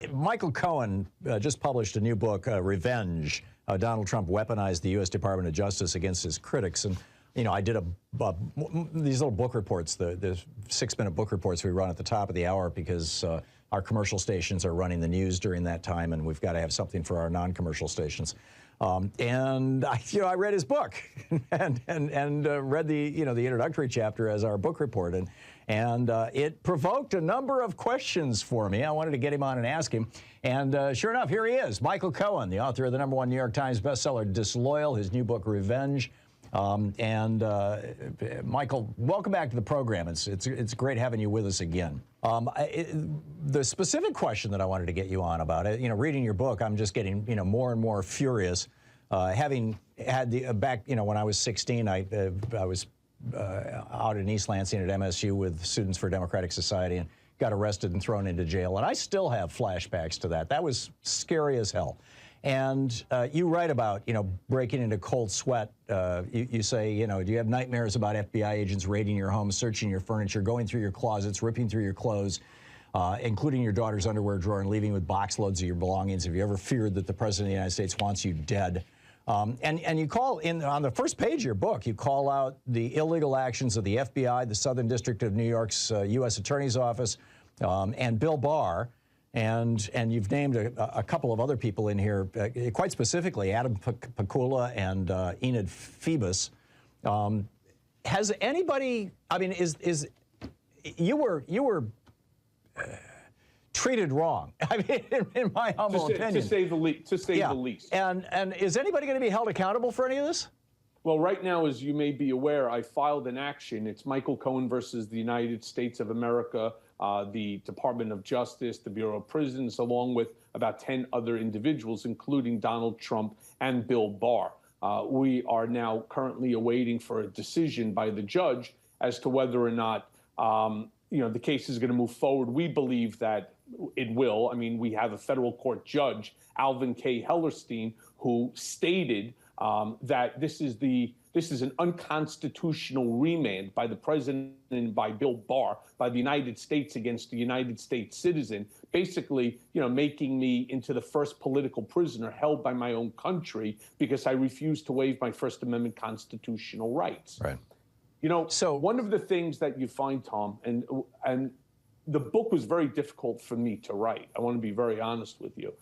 Micheal Cohen just published a new book, Revenge. Donald Trump weaponized the U.S. Department of Justice against his critics. And, you know, I did these little book reports, the 6-minute book reports we run at the top of the hour because our commercial stations are running the news during that time, and we've got to have something for our non-commercial stations. And I read his book and read the introductory chapter as our book report, and it provoked a number of questions for me. I wanted to get him on and ask him, and sure enough, here he is, Micheal Cohen, the author of the #1 New York Times bestseller Disloyal, his new book Revenge. Micheal, welcome back to the program. It's great having you with us again. The specific question that I wanted to get you on about it, reading your book, I'm just getting, more and more furious. Having had when I was 16, I was out in East Lansing at MSU with Students for Democratic Society and got arrested and thrown into jail. And I still have flashbacks to that. That was scary as hell. And you write about, breaking into cold sweat. You say, do you have nightmares about FBI agents raiding your home, searching your furniture, going through your closets, ripping through your clothes, including your daughter's underwear drawer, and leaving with box loads of your belongings? Have you ever feared that the President of the United States wants you dead? And you call on the first page of your book, you call out the illegal actions of the FBI, the Southern District of New York's U.S. Attorney's Office, and Bill Barr. And you've named a couple of other people in here, quite specifically, Adam Pakula and Enid Phoebus. Has anybody? I mean, you were treated wrong? I mean, in my humble opinion, to say the least. And is anybody going to be held accountable for any of this? Well, right now, as you may be aware, I filed an action. It's Micheal Cohen versus the United States of America, the Department of Justice, the Bureau of Prisons, along with about 10 other individuals, including Donald Trump and Bill Barr. We are now currently awaiting for a decision by the judge as to whether or not the case is going to move forward. We believe that it will. I mean, we have a federal court judge, Alvin K. Hellerstein, who stated that this is an unconstitutional remand by the president and by Bill Barr, by the United States against a United States citizen, basically, making me into the first political prisoner held by my own country because I refuse to waive my First Amendment constitutional rights. Right. So one of the things that you find, Tom, and the book was very difficult for me to write. I want to be very honest with you.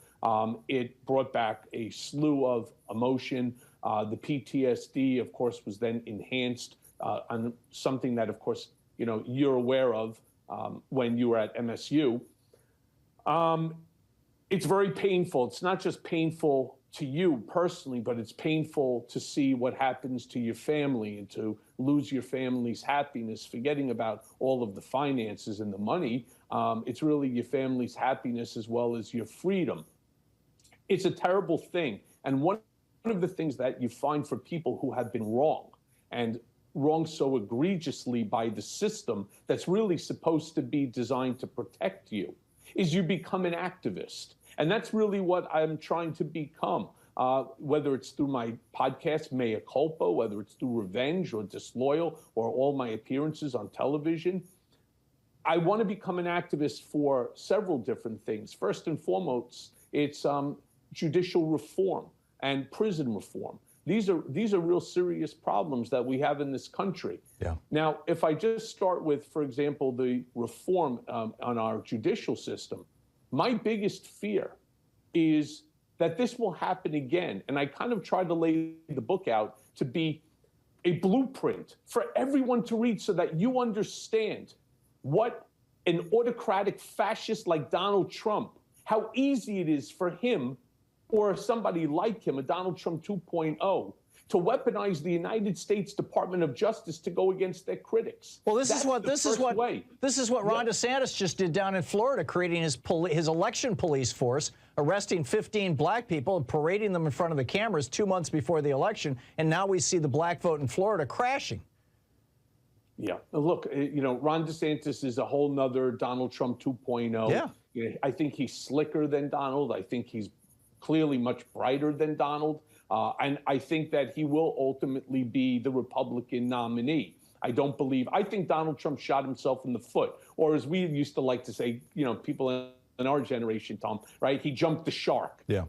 It brought back a slew of emotion. The PTSD, of course, was then enhanced on something that, of course, you're aware of when you were at MSU. It's very painful. It's not just painful to you personally, but it's painful to see what happens to your family and to lose your family's happiness, forgetting about all of the finances and the money. It's really your family's happiness as well as your freedom. It's a terrible thing. And one of the things that you find for people who have been wrong, and wrong so egregiously by the system that's really supposed to be designed to protect you, is you become an activist. And that's really what I'm trying to become, whether it's through my podcast, Mea Culpa, whether it's through Revenge or Disloyal or all my appearances on television. I want to become an activist for several different things. First and foremost, it's judicial reform and prison reform. These are real serious problems that we have in this country. Yeah. Now, if I just start with, for example, the reform on our judicial system, my biggest fear is that this will happen again. And I kind of tried to lay the book out to be a blueprint for everyone to read so that you understand what an autocratic fascist like Donald Trump, how easy it is for him or somebody like him, a Donald Trump 2.0, to weaponize the United States Department of Justice to go against their critics. Well, this is what Ron DeSantis just did down in Florida, creating his election police force, arresting 15 black people and parading them in front of the cameras 2 months before the election, and now we see the black vote in Florida crashing. Yeah, look, Ron DeSantis is a whole nother Donald Trump 2.0. Yeah. I think he's slicker than Donald. I think he's clearly much brighter than Donald. And I think that he will ultimately be the Republican nominee. I think Donald Trump shot himself in the foot, or as we used to like to say, people in our generation, Tom, right? He jumped the shark. Yeah.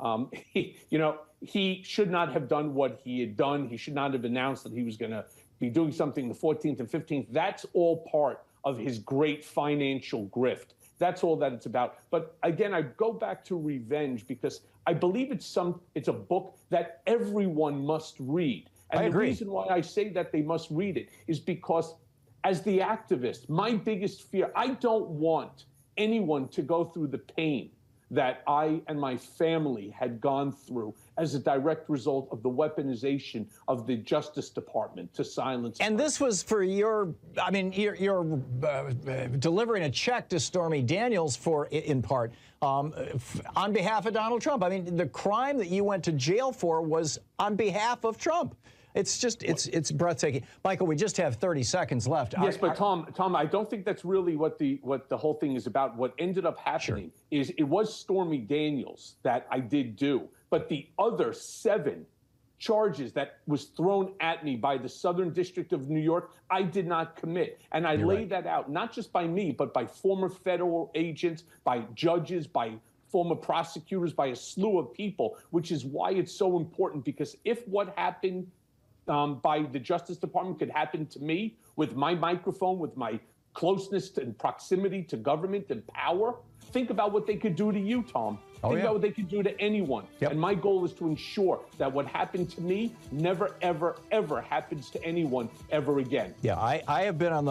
He should not have done what he had done. He should not have announced that he was going to be doing something the 14th and 15th. That's all part of his great financial grift. That's all that it's about. But again, I go back to revenge because I believe it's a book that everyone must read. And the reason why I say that they must read it is because as the activist, my biggest fear, I don't want anyone to go through the pain that I and my family had gone through as a direct result of the weaponization of the Justice Department to silence. And this was for you're delivering a check to Stormy Daniels in part, on behalf of Donald Trump. I mean, the crime that you went to jail for was on behalf of Trump. It's just, it's breathtaking. Michael, we just have 30 seconds left. Yes, but Tom, I don't think that's really what the whole thing is about. What ended up happening is it was Stormy Daniels that I did do, but the other 7 charges that was thrown at me by the Southern District of New York, I did not commit. And I laid that out, not just by me, but by former federal agents, by judges, by former prosecutors, by a slew of people, which is why it's so important, because if what happened by the Justice Department could happen to me with my microphone, with my closeness and proximity to government and power, think about what they could do to you, Tom. Think about what they could do to anyone. And my goal is to ensure that what happened to me never, ever, ever happens to anyone ever again. Yeah, I have been on the